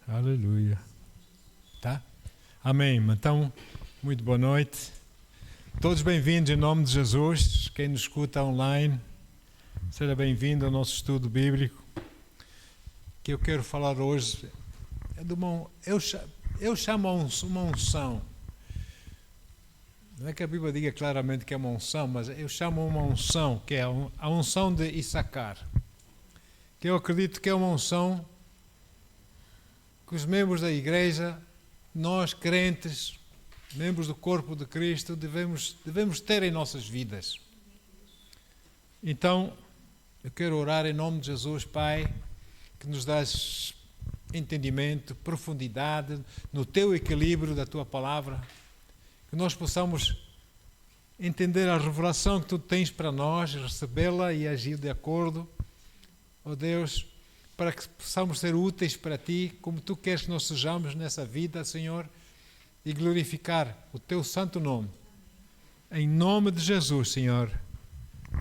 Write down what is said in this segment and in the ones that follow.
Aleluia. Tá? Amém. Então, muito boa noite. Todos bem-vindos em nome de Jesus. Quem nos escuta online, seja bem-vindo ao nosso estudo bíblico. Que eu quero falar hoje é de eu chamo uma unção. Não é que a Bíblia diga claramente que é uma unção, mas eu chamo uma unção, que é a unção de Issacar. Que eu acredito que é uma unção que os membros da igreja, nós crentes, membros do corpo de Cristo, devemos ter em nossas vidas. Então, eu quero orar em nome de Jesus, Pai, que nos dás entendimento, profundidade no teu equilíbrio da tua palavra, que nós possamos entender a revelação que tu tens para nós, recebê-la e agir de acordo, ó Deus, para que possamos ser úteis para Ti, como Tu queres que nós sejamos nessa vida, Senhor, e glorificar o Teu santo nome. Em nome de Jesus, Senhor.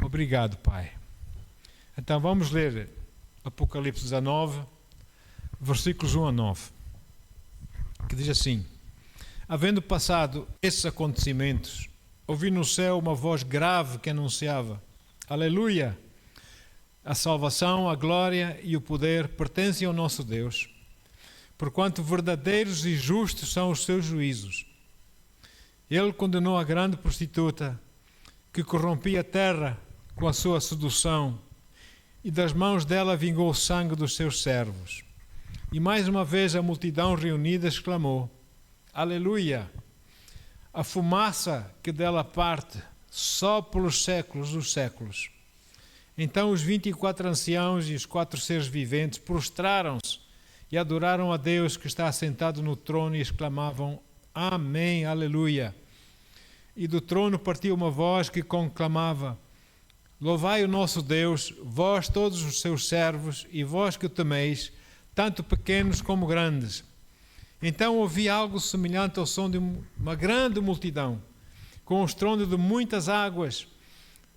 Obrigado, Pai. Então vamos ler Apocalipse 19, versículos 1 a 9, que diz assim: Havendo passado esses acontecimentos, ouvi no céu uma voz grave que anunciava: Aleluia! A salvação, a glória e o poder pertencem ao nosso Deus, porquanto verdadeiros e justos são os seus juízos. Ele condenou a grande prostituta, que corrompia a terra com a sua sedução, e das mãos dela vingou o sangue dos seus servos. E mais uma vez a multidão reunida exclamou: Aleluia! A fumaça que dela parte, só pelos séculos dos séculos. Então os 24 anciãos e os 4 seres viventes prostraram-se e adoraram a Deus que está assentado no trono e exclamavam: Amém, aleluia. E do trono partiu uma voz que conclamava: Louvai o nosso Deus, vós todos os seus servos e vós que o temeis, tanto pequenos como grandes. Então ouvi algo semelhante ao som de uma grande multidão, com o estrondo de muitas águas,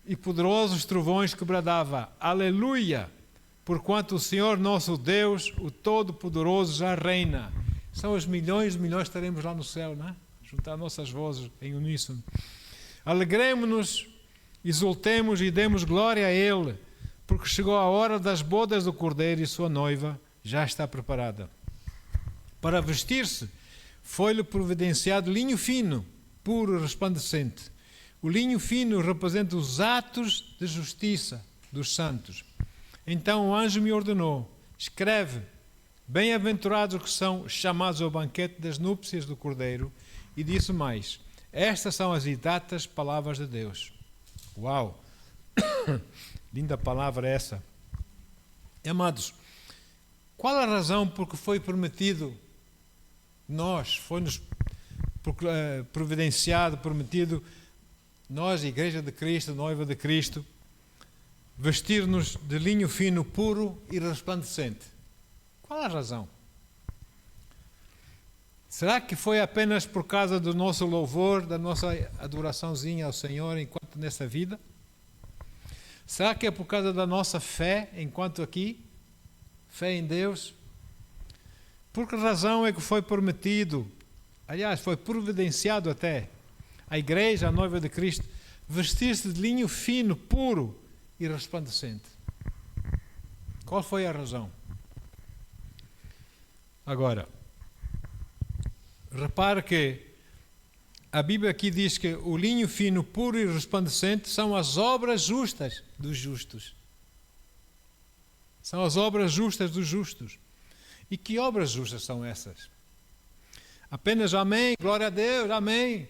e poderosos trovões que bradava: Aleluia! Porquanto o Senhor nosso Deus, o Todo-Poderoso, já reina. São os milhões de milhões que estaremos lá no céu, não é? Juntar nossas vozes em uníssono. Alegremo-nos, exultemos e demos glória a Ele, porque chegou a hora das bodas do Cordeiro e sua noiva já está preparada. Para vestir-se, foi-lhe providenciado linho fino, puro e resplandecente. O linho fino representa os atos de justiça dos santos. Então o anjo me ordenou: escreve, bem-aventurados os que são chamados ao banquete das núpcias do Cordeiro. E disse mais: estas são as exatas palavras de Deus. Uau! Linda palavra essa. Amados, qual a razão por que foi permitido foi-nos providenciado, prometido, nós, Igreja de Cristo, Noiva de Cristo, vestir-nos de linho fino, puro e resplandecente? Qual a razão? Será que foi apenas por causa do nosso louvor, da nossa adoraçãozinha ao Senhor enquanto nessa vida? Será que é por causa da nossa fé enquanto aqui? Fé em Deus? Por que razão é que foi prometido, aliás, foi providenciado até, a Igreja, a Noiva de Cristo, vestir-se de linho fino, puro e resplandecente? Qual foi a razão? Agora, repare que a Bíblia aqui diz que o linho fino, puro e resplandecente são as obras justas dos justos. São as obras justas dos justos. E que obras justas são essas? Apenas amém, glória a Deus, amém.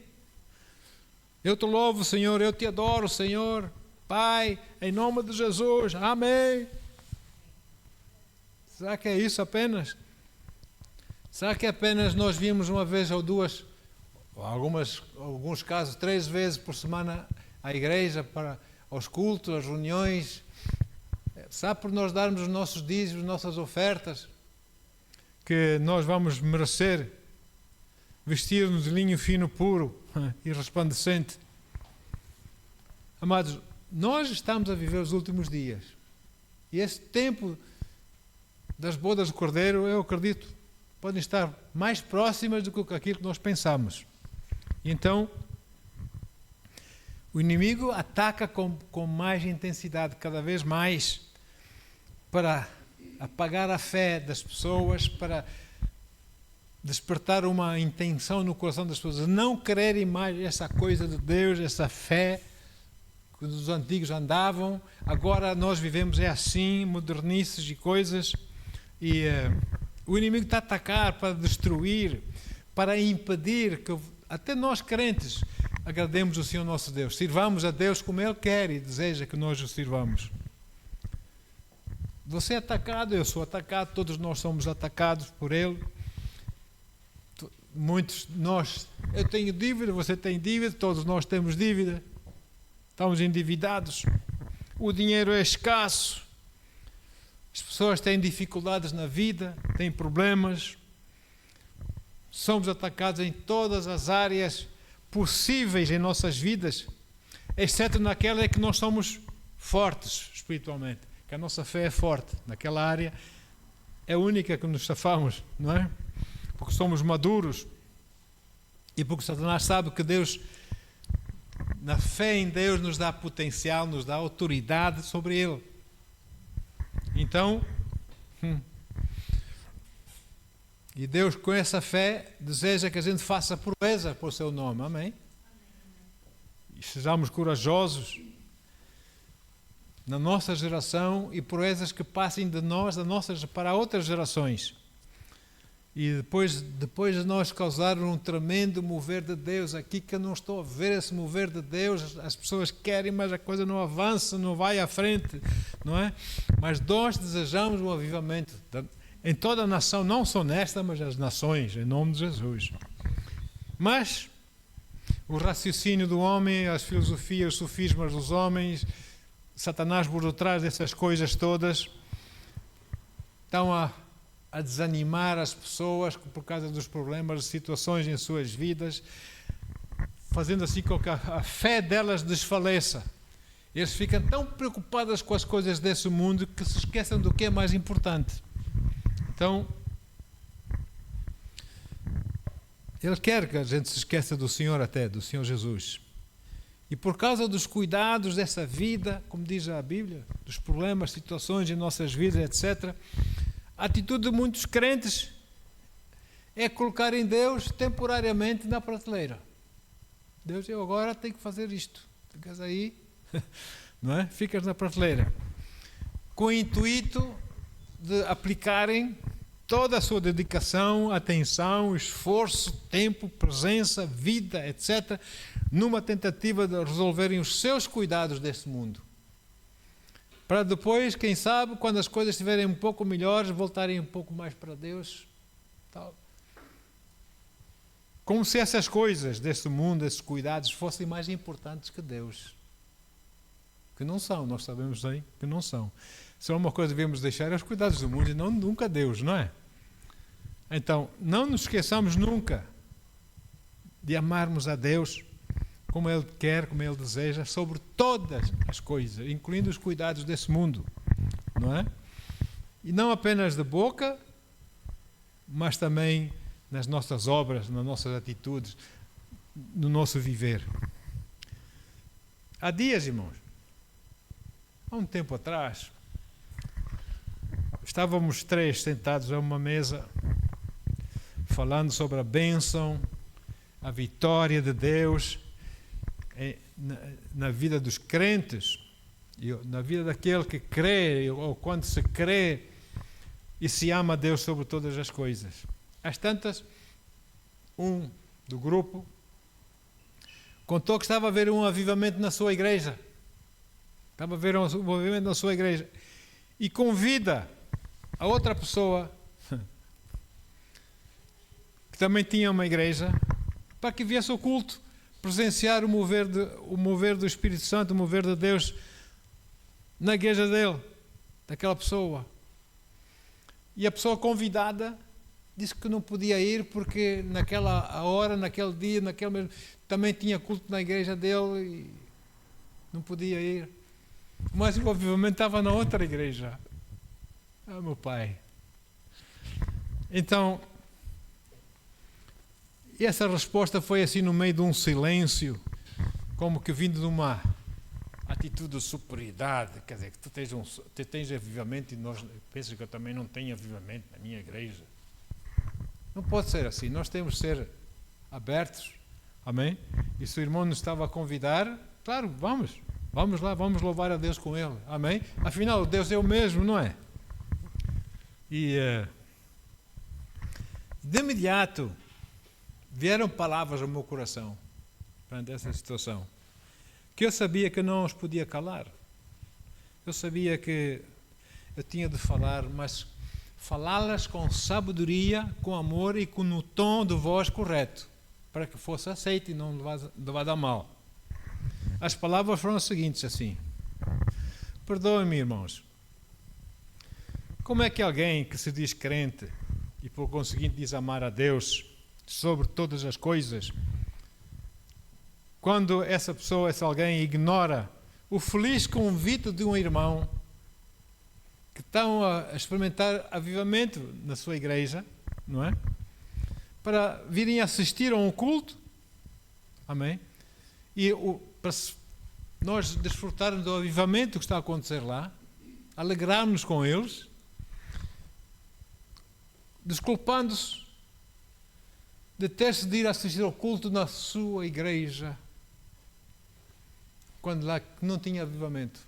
Eu te louvo, Senhor, eu te adoro, Senhor, Pai, em nome de Jesus, amém. Será que é isso apenas? Será que apenas nós vimos uma vez ou duas, ou alguns casos, 3 vezes por semana à igreja, aos cultos, às reuniões? Sabe, por nós darmos os nossos dízimos, nossas ofertas, que nós vamos merecer vestir-nos de linho fino, puro e resplandecente? Amados, nós estamos a viver os últimos dias. E esse tempo das bodas do Cordeiro, eu acredito, podem estar mais próximas do que aquilo que nós pensamos. Então, o inimigo ataca com mais intensidade, cada vez mais, para apagar a fé das pessoas, para despertar uma intenção no coração das pessoas, não quererem mais essa coisa de Deus, essa fé que os antigos andavam. Agora nós vivemos assim, modernices e coisas, e o inimigo está a atacar para destruir, para impedir que até nós crentes agrademos o Senhor nosso Deus, sirvamos a Deus como Ele quer e deseja que nós o sirvamos. Você é atacado, eu sou atacado, todos nós somos atacados por Ele. Muitos de nós, eu tenho dívida, você tem dívida, todos nós temos dívida, estamos endividados, o dinheiro é escasso, as pessoas têm dificuldades na vida, têm problemas, somos atacados em todas as áreas possíveis em nossas vidas, exceto naquela em que nós somos fortes espiritualmente, que a nossa fé é forte, naquela área é a única que nos safamos, não é? Porque somos maduros e porque Satanás sabe que Deus, na fé em Deus, nos dá potencial, nos dá autoridade sobre Ele. Então, e Deus com essa fé deseja que a gente faça proeza por seu nome, amém? E sejamos corajosos na nossa geração e proezas que passem de nós, para outras gerações. E depois de nós causar um tremendo mover de Deus, aqui que eu não estou a ver esse mover de Deus, as pessoas querem, mas a coisa não avança, não vai à frente, não é? Mas nós desejamos um avivamento em toda a nação, não só nesta, mas as nações, em nome de Jesus. Mas o raciocínio do homem, as filosofias, os sofismas dos homens, Satanás por detrás dessas coisas todas, estão a desanimar as pessoas por causa dos problemas, das situações em suas vidas, fazendo assim com que a fé delas desfaleça. Eles ficam tão preocupados com as coisas desse mundo que se esquecem do que é mais importante. Então, Ele quer que a gente se esqueça do Senhor até, do Senhor Jesus. E por causa dos cuidados dessa vida, como diz a Bíblia, dos problemas, situações em nossas vidas, etc., a atitude de muitos crentes é colocar em Deus temporariamente na prateleira. Deus, eu agora tenho que fazer isto. Ficas aí, não é? Ficas na prateleira. Com o intuito de aplicarem toda a sua dedicação, atenção, esforço, tempo, presença, vida, etc., numa tentativa de resolverem os seus cuidados deste mundo. Para depois, quem sabe, quando as coisas estiverem um pouco melhores, voltarem um pouco mais para Deus. Tal. Como se essas coisas deste mundo, esses cuidados, fossem mais importantes que Deus. Que não são, nós sabemos bem que não são. Se é uma coisa que devemos deixar, é os cuidados do mundo e não nunca Deus, não é? Então, não nos esqueçamos nunca de amarmos a Deus como Ele quer, como Ele deseja, sobre todas as coisas, incluindo os cuidados desse mundo, não é? E não apenas de boca, mas também nas nossas obras, nas nossas atitudes, no nosso viver. Há dias, irmãos, há um tempo atrás, estávamos três sentados a uma mesa, falando sobre a bênção, a vitória de Deus na vida dos crentes, na vida daquele que crê, ou quando se crê e se ama a Deus sobre todas as coisas. Às tantas, um do grupo contou que estava a ver um avivamento na sua igreja. Estava a ver um avivamento na sua igreja. E convida a outra pessoa, que também tinha uma igreja, para que viesse ao culto, presenciar o mover do Espírito Santo, o mover de Deus na igreja dele, daquela pessoa. E a pessoa convidada disse que não podia ir porque naquela hora, naquele dia, também tinha culto na igreja dele e não podia ir. Mas o avivamento estava na outra igreja. Ah, meu pai. Então, E essa resposta foi assim no meio de um silêncio, como que vindo de uma atitude de superioridade, quer dizer, que tu tens avivamento e nós pensas que eu também não tenho avivamento na minha igreja. Não pode ser assim, nós temos de ser abertos, amém? E se o irmão nos estava a convidar, claro, vamos lá, vamos louvar a Deus com ele, amém? Afinal, Deus é o mesmo, não é? E de imediato vieram palavras ao meu coração perante essa situação, que eu sabia que não os podia calar. Eu sabia que eu tinha de falar, mas falá-las com sabedoria, com amor e com o tom de voz correto, para que fosse aceito e não levado a mal. As palavras foram as seguintes, assim: perdoem-me, irmãos, como é que alguém que se diz crente e por conseguinte diz amar a Deus sobre todas as coisas, quando essa pessoa, esse alguém ignora o feliz convite de um irmão que estão a experimentar avivamento na sua igreja, não é? Para virem assistir a um culto, amém? E para nós desfrutarmos do avivamento que está a acontecer lá, alegrarmos com eles, desculpando-se de ter-se de ir assistir ao culto na sua igreja, quando lá não tinha avivamento.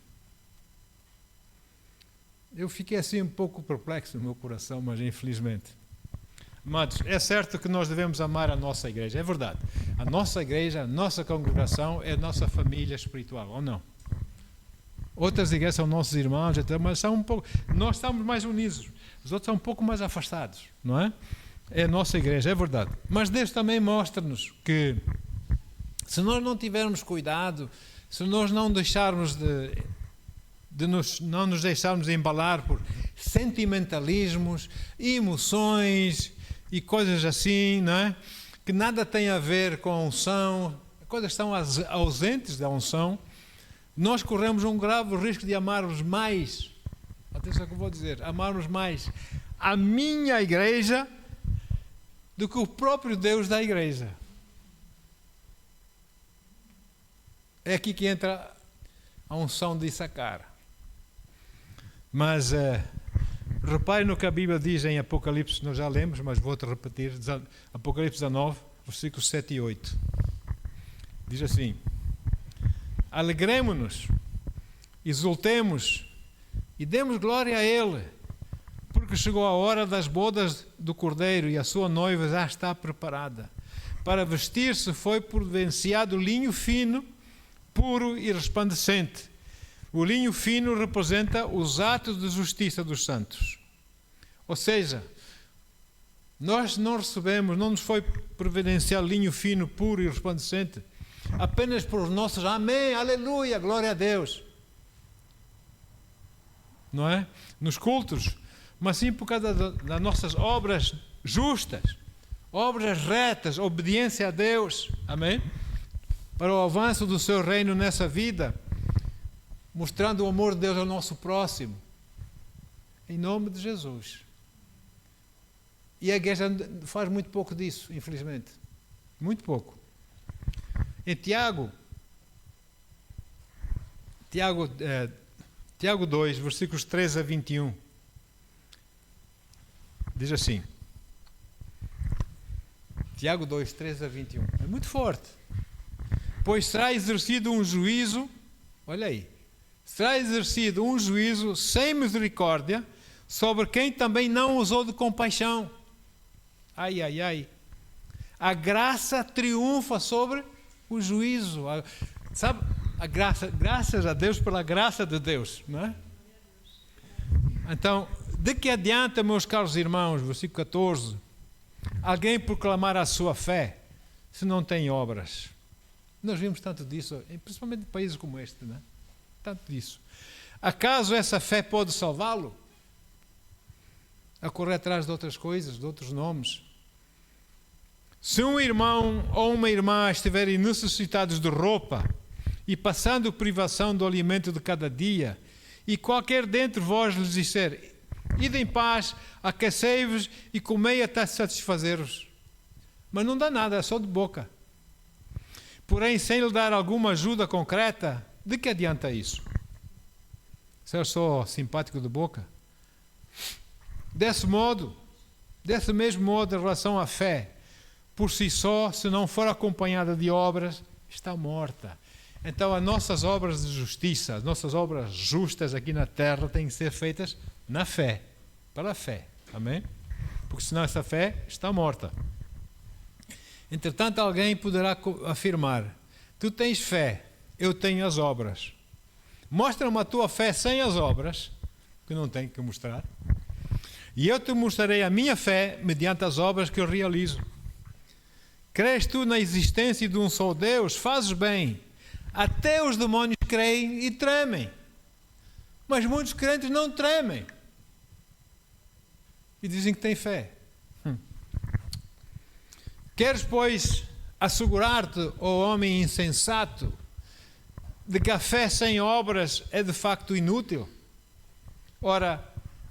Eu fiquei assim um pouco perplexo no meu coração, mas infelizmente. Amados, é certo que nós devemos amar a nossa igreja, é verdade. A nossa igreja, a nossa congregação é a nossa família espiritual, ou não? Outras igrejas são nossos irmãos, mas são um pouco, nós estamos mais unidos, os outros são um pouco mais afastados, não é? É a nossa igreja, é verdade. Mas Deus também mostra-nos que se nós não tivermos cuidado, se nós não deixarmos não nos deixarmos embalar por sentimentalismos, emoções e coisas assim, não é? Que nada tem a ver com a unção, coisas que estão ausentes da unção, nós corremos um grave risco de amarmos mais, atenção que eu vou dizer, amarmos mais a minha igreja do que o próprio Deus da igreja. É aqui que entra a unção de Issacar. Mas repare no que a Bíblia diz em Apocalipse, nós já lemos, mas vou-te repetir, Apocalipse 19, versículos 7 e 8. Diz assim: alegremo-nos, exultemos e demos glória a Ele, porque chegou a hora das bodas do Cordeiro e a sua noiva já está preparada. Para vestir-se foi providenciado linho fino, puro e resplandecente. O linho fino representa os atos de justiça dos santos. Ou seja, nós não recebemos, não nos foi providenciado linho fino, puro e resplandecente apenas por os nossos amém, aleluia, glória a Deus, não é? Nos cultos, mas sim por causa das nossas obras justas, obras retas, obediência a Deus, amém? Para o avanço do seu reino nessa vida, mostrando o amor de Deus ao nosso próximo, em nome de Jesus. E a igreja faz muito pouco disso, infelizmente, muito pouco. Em Tiago 2, versículos 13 a 21, diz assim, Tiago 2, 13 a 21, é muito forte. Pois será exercido um juízo, olha aí, será exercido um juízo sem misericórdia sobre quem também não usou de compaixão. Ai, ai, ai. A graça triunfa sobre o juízo. Sabe, a graça, graças a Deus pela graça de Deus, não é? Então, de que adianta, meus caros irmãos, versículo 14, alguém proclamar a sua fé se não tem obras? Nós vimos tanto disso, principalmente em países como este, não é? Tanto disso. Acaso essa fé pode salvá-lo? A correr atrás de outras coisas, de outros nomes? Se um irmão ou uma irmã estiverem necessitados de roupa e passando privação do alimento de cada dia, e qualquer dentre vós lhes disser, ide em paz, aquecei-vos e comei até satisfazer-vos. mas não dá nada, é só de boca. Porém, sem lhe dar alguma ajuda concreta, de que adianta isso? Se eu sou simpático de boca? Desse mesmo modo, em relação à fé, por si só, se não for acompanhada de obras, está morta. Então, as nossas obras de justiça, as nossas obras justas aqui na terra têm que ser feitas na fé, pela fé. Amém? Porque senão essa fé está morta. Entretanto, alguém poderá afirmar: tu tens fé, eu tenho as obras. Mostra-me a tua fé sem as obras, que não tenho que mostrar, e eu te mostrarei a minha fé mediante as obras que eu realizo. Crês tu na existência de um só Deus? Fazes bem. Até os demónios creem e tremem. Mas muitos crentes não tremem. E dizem que têm fé. Queres, pois, assegurar-te, ó homem insensato, de que a fé sem obras é de facto inútil? Ora,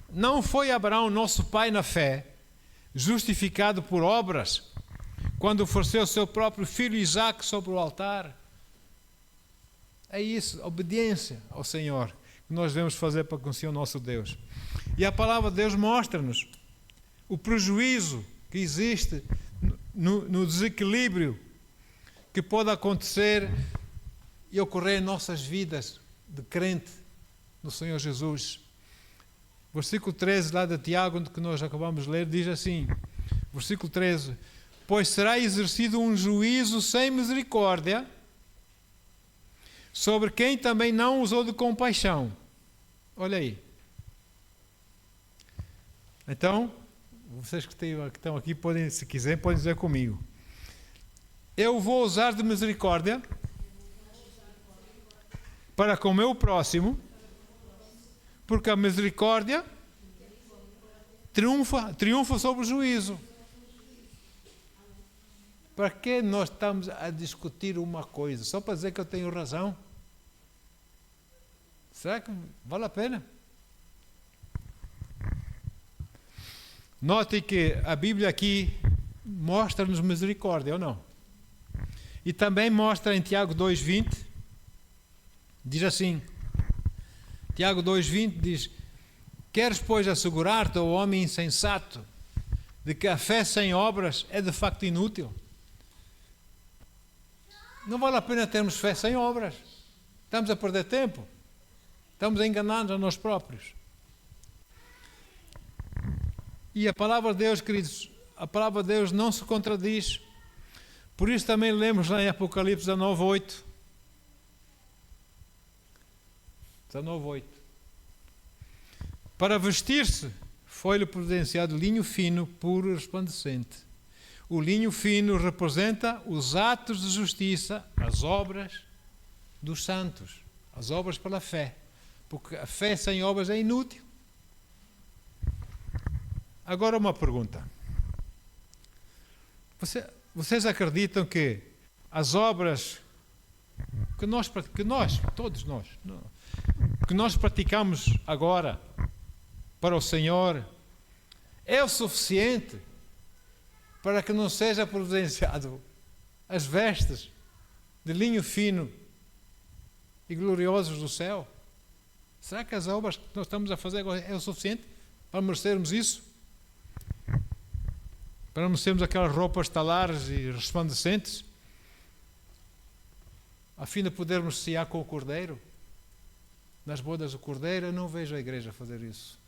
não foi Abraão, nosso pai na fé, justificado por obras, quando ofereceu o seu próprio filho Isaque sobre o altar? É isso, obediência ao Senhor, que nós devemos fazer para conhecer o nosso Deus. E a palavra de Deus mostra-nos o prejuízo que existe no desequilíbrio que pode acontecer e ocorrer em nossas vidas de crente no Senhor Jesus. Versículo 13 lá de Tiago, que nós acabamos de ler, diz assim, versículo 13: pois será exercido um juízo sem misericórdia sobre quem também não usou de compaixão. Olha aí. Então, vocês que estão aqui, podem, se quiserem, podem dizer comigo: eu vou usar de misericórdia para com o meu próximo, porque a misericórdia triunfa sobre o juízo. Para que nós estamos a discutir uma coisa? Só para dizer que eu tenho razão? Será que vale a pena? Note que a Bíblia aqui mostra-nos misericórdia, ou não? E também mostra em Tiago 2,20, diz assim, Tiago 2,20 diz: queres, pois, assegurar-te, ó homem insensato, de que a fé sem obras é de facto inútil? Não vale a pena termos fé sem obras. Estamos a perder tempo. Estamos a enganar-nos a nós próprios. E a palavra de Deus, queridos, a palavra de Deus não se contradiz. Por isso também lemos lá em Apocalipse 19:8. 19:8. Para vestir-se, foi-lhe providenciado linho fino, puro e resplandecente. O linho fino representa os atos de justiça, as obras dos santos, as obras pela fé, porque a fé sem obras é inútil. Agora uma pergunta: vocês acreditam que as obras que nós praticamos agora para o Senhor é o suficiente para que não seja providenciado as vestes de linho fino e gloriosos do céu? Será que as obras que nós estamos a fazer agora é o suficiente para merecermos isso? Para merecermos aquelas roupas talares e resplandecentes? A fim de podermos cear com o Cordeiro? Nas bodas do Cordeiro, eu não vejo a igreja fazer isso.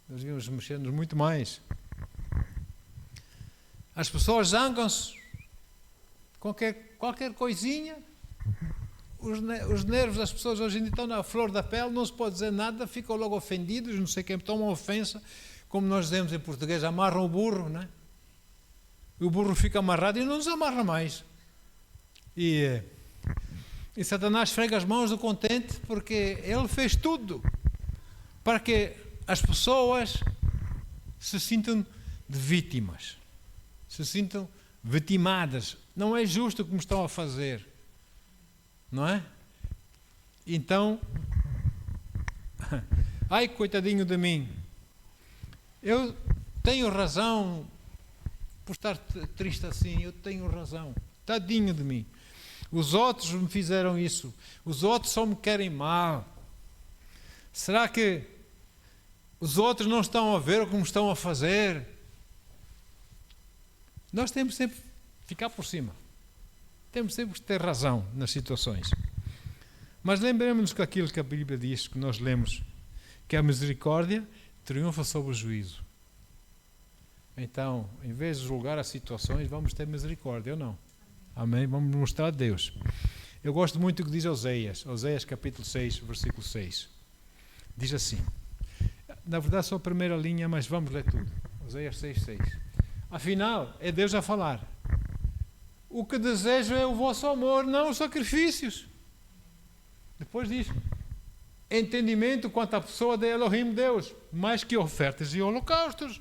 Nós devíamos mexer-nos muito mais. As pessoas zangam-se qualquer coisinha. Os nervos das pessoas hoje em dia estão na flor da pele, não se pode dizer nada, ficam logo ofendidos, não sei quem, tomam ofensa, como nós dizemos em português, amarram o burro, não é? E o burro fica amarrado e não nos amarra mais. E Satanás esfrega as mãos do contente, porque ele fez tudo para que as pessoas se sintam de vítimas, se sintam vitimadas. Não é justo o que me estão a fazer, não é? Então, ai, coitadinho de mim, eu tenho razão por estar triste assim? Eu tenho razão. Tadinho de mim. Os outros me fizeram isso. Os outros só me querem mal. Será que os outros não estão a ver o que me estão a fazer? Nós temos sempre que ficar por cima. Temos sempre que ter razão nas situações. Mas lembremos-nos que aquilo que a Bíblia diz, que nós lemos, que a misericórdia triunfa sobre o juízo. Então, em vez de julgar as situações, vamos ter misericórdia, ou não? Amém? Vamos mostrar a Deus. Eu gosto muito do que diz Oséias capítulo 6, versículo 6. Diz assim, na verdade só a primeira linha, mas vamos ler tudo. Oséias 6, 6. Afinal, é Deus a falar. O que desejo é o vosso amor, não os sacrifícios. Depois diz, entendimento quanto à pessoa de Elohim Deus, mais que ofertas e holocaustos.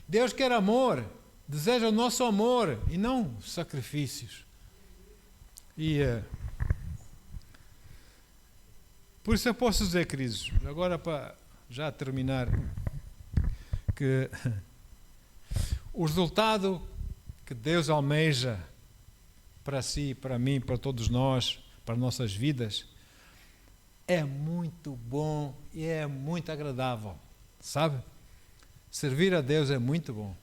Deus quer amor, deseja o nosso amor e não sacrifícios. E por isso eu posso dizer, queridos, agora para já terminar, que o resultado que Deus almeja para si, para mim, para todos nós, para nossas vidas, é muito bom e é muito agradável, sabe? Servir a Deus é muito bom.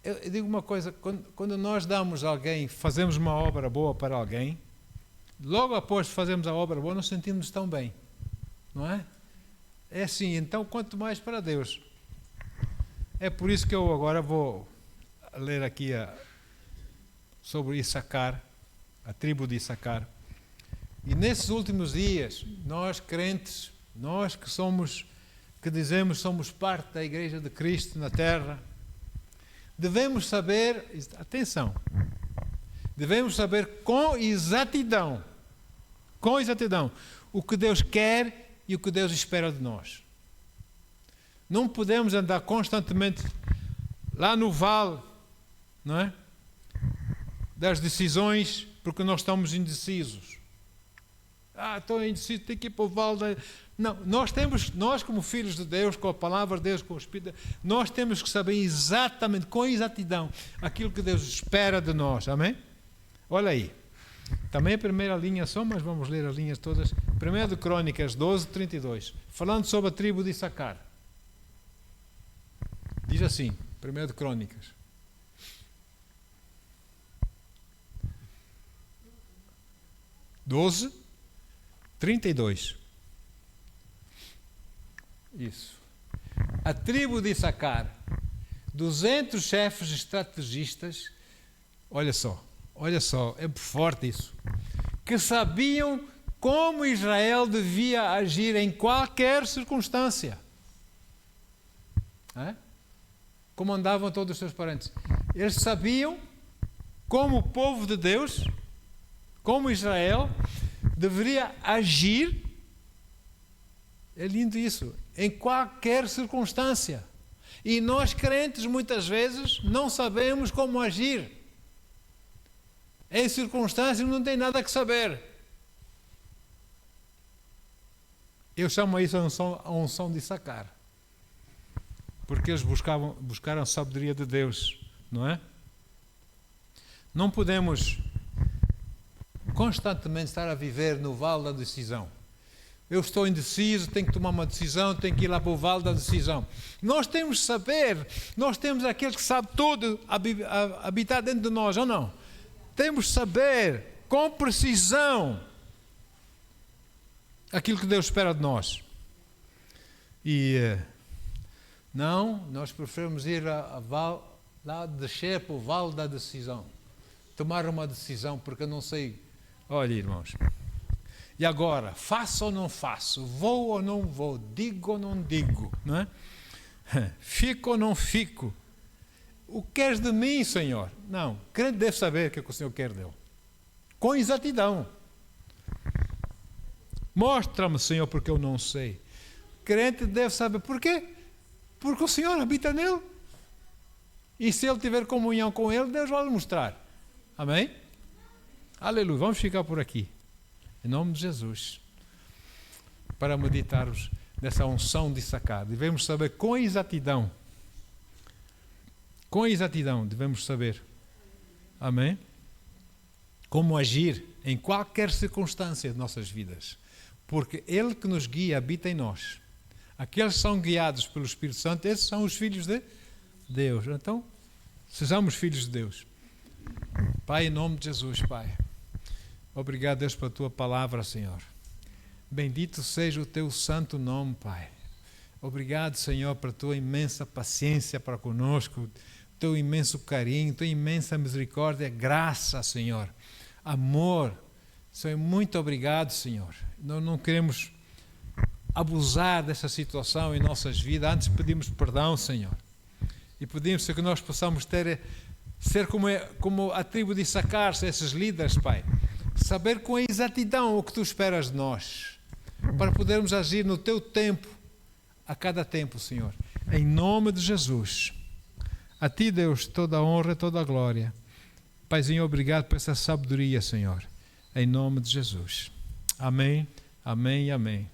Eu digo uma coisa, quando nós damos a alguém, fazemos uma obra boa para alguém, logo após fazermos a obra boa, nos sentimos tão bem, não é? É assim, então quanto mais para Deus. É por isso que eu agora vou ler aqui sobre Issacar, a tribo de Issacar. E nesses últimos dias, nós crentes, nós que dizemos somos parte da Igreja de Cristo na Terra, devemos saber, atenção, devemos saber com exatidão, o que Deus quer e o que Deus espera de nós. Não podemos andar constantemente lá no vale, não é? Das decisões, porque nós estamos indecisos. Estou indeciso, tenho que ir para o vale. Não, nós como filhos de Deus, com a palavra de Deus, com o Espírito, nós temos que saber exatamente, com exatidão, aquilo que Deus espera de nós, amém? Olha aí, também a primeira linha só, mas vamos ler as linhas todas. 1 de Crônicas 12, 32, falando sobre a tribo de Issacar. Diz assim, 1 de Crônicas. Doze, 32. Isso. A tribo de Issacar, 200 chefes estrategistas, olha só, é forte isso, que sabiam como Israel devia agir em qualquer circunstância. Comandavam todos os seus parentes. Eles sabiam como o povo de Deus, como Israel, deveria agir. É lindo isso, em qualquer circunstância. E nós crentes muitas vezes não sabemos como agir. Em circunstâncias não tem nada que saber. Eu chamo isso a unção de Issacar. Porque eles buscaram a sabedoria de Deus, não é? Não podemos constantemente estar a viver no vale da decisão. Eu estou indeciso, tenho que tomar uma decisão, tenho que ir lá para o vale da decisão. Nós temos que saber, nós temos aquele que sabe tudo habitar dentro de nós, ou não? Temos que saber com precisão aquilo que Deus espera de nós. E não, nós preferimos ir lá descer para o vale da decisão. Tomar uma decisão, porque eu não sei. Olha, irmãos. E agora, faço ou não faço? Vou ou não vou? Digo ou não digo? Não é? Fico ou não fico? O que queres de mim, Senhor? Não, o crente deve saber o que o Senhor quer dele. Com exatidão. Mostra-me, Senhor, porque eu não sei. O crente deve saber. Por quê? Porque o Senhor habita nele. E se ele tiver comunhão com ele, Deus vai lhe mostrar. Amém? Aleluia. Vamos ficar por aqui. Em nome de Jesus. Para meditarmos nessa unção de Issacar. Devemos saber com exatidão Com exatidão devemos saber. Amém? Como agir em qualquer circunstância de nossas vidas. Porque Ele que nos guia habita em nós. Aqueles que são guiados pelo Espírito Santo, esses são os filhos de Deus. Então, sejamos filhos de Deus. Pai, em nome de Jesus, Pai. Obrigado, Deus, pela Tua palavra, Senhor. Bendito seja o Teu santo nome, Pai. Obrigado, Senhor, pela Tua imensa paciência para conosco, Teu imenso carinho, Tua imensa misericórdia, graça, Senhor. Amor. Senhor, muito obrigado, Senhor. Nós não queremos abusar dessa situação em nossas vidas. Antes pedimos perdão, Senhor. E pedimos que nós possamos ser como a tribo de Issacar, esses líderes, Pai. Saber com exatidão o que Tu esperas de nós, para podermos agir no Teu tempo, a cada tempo, Senhor. Em nome de Jesus. A Ti, Deus, toda a honra, toda a glória. Paizinho, obrigado por essa sabedoria, Senhor. Em nome de Jesus. Amém, amém e amém.